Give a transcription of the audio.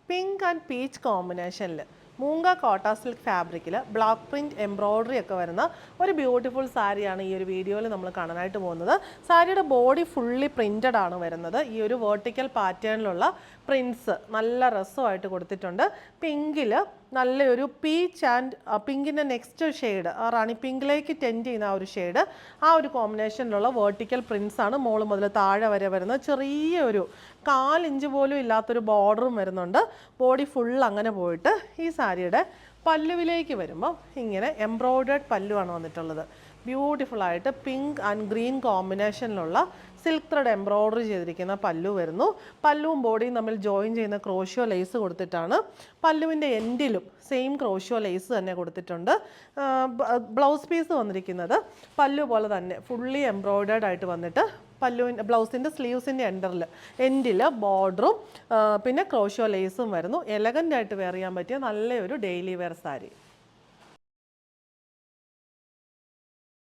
Pink and peach കോമ്പിനേഷനിൽ മൂങ്ക കോട്ട silk ഫാബ്രിക്കിൽ ബ്ലോക്ക് പ്രിൻറ്റ് എംബ്രോയ്ഡറി ഒക്കെ വരുന്ന ഒരു ബ്യൂട്ടിഫുൾ സാരിയാണ് ഈ ഒരു വീഡിയോയിൽ നമ്മൾ കാണാനായിട്ട് പോകുന്നത്. സാരിയുടെ ബോഡി ഫുള്ളി പ്രിൻറ്റഡ് ആണ് വരുന്നത്. ഈ ഒരു വേർട്ടിക്കൽ പാറ്റേണിലുള്ള പ്രിൻറ്റ്സ് നല്ല രസമായിട്ട് കൊടുത്തിട്ടുണ്ട്. പിങ്കിൽ നല്ലൊരു പീച്ച് ആൻഡ് പിങ്കിൻ്റെ നെക്സ്റ്റ് ഷെയ്ഡ് റാണി പിങ്കിലേക്ക് ടെൻഡ് ചെയ്യുന്ന ആ ഒരു ഷെയ്ഡ്, ആ ഒരു കോമ്പിനേഷനിലുള്ള വേർട്ടിക്കൽ പ്രിൻറ്റ്സ് ആണ് മോള് മുതൽ താഴെ വരെ വരുന്നത്. ചെറിയൊരു 1/4 ഇഞ്ച് പോലും ഇല്ലാത്തൊരു ബോർഡറും വരുന്നുണ്ട്. ബോഡി ഫുൾ അങ്ങനെ പോയിട്ട് ഈ സാരിയുടെ പല്ലുവിലേക്ക് വരുമ്പോൾ ഇങ്ങനെ എംബ്രോയ്ഡേർഡ് പല്ലുവാണ് വന്നിട്ടുള്ളത്. ബ്യൂട്ടിഫുൾ ആയിട്ട് പിങ്ക് ആൻഡ് ഗ്രീൻ കോമ്പിനേഷനിലുള്ള സിൽക്ക് ത്രെഡ് എംബ്രോയ്ഡറി ചെയ്തിരിക്കുന്ന പല്ലു വരുന്നു. പല്ലുവും ബോഡിയും തമ്മിൽ ജോയിൻ ചെയ്യുന്ന ക്രോഷ്യോ ലേസ് കൊടുത്തിട്ടാണ്. പല്ലുവിൻ്റെ എൻഡിലും സെയിം ക്രോഷ്യോ ലേസ് തന്നെ കൊടുത്തിട്ടുണ്ട്. ബ്ലൗസ് പീസ് വന്നിരിക്കുന്നത് പല്ലു പോലെ തന്നെ ഫുള്ളി എംബ്രോയ്ഡേർഡ് ആയിട്ട് വന്നിട്ട് പല്ലുവിൻ്റെ ബ്ലൗസിൻ്റെ സ്ലീവ്സിൻ്റെ എൻഡിൽ ബോർഡറും പിന്നെ ക്രോഷ്യോ ലേസും വരുന്നു. എലഗൻ്റ് ആയിട്ട് വെയർ ചെയ്യാൻ പറ്റിയ നല്ലൊരു ഡെയിലി വെയർ സാരി.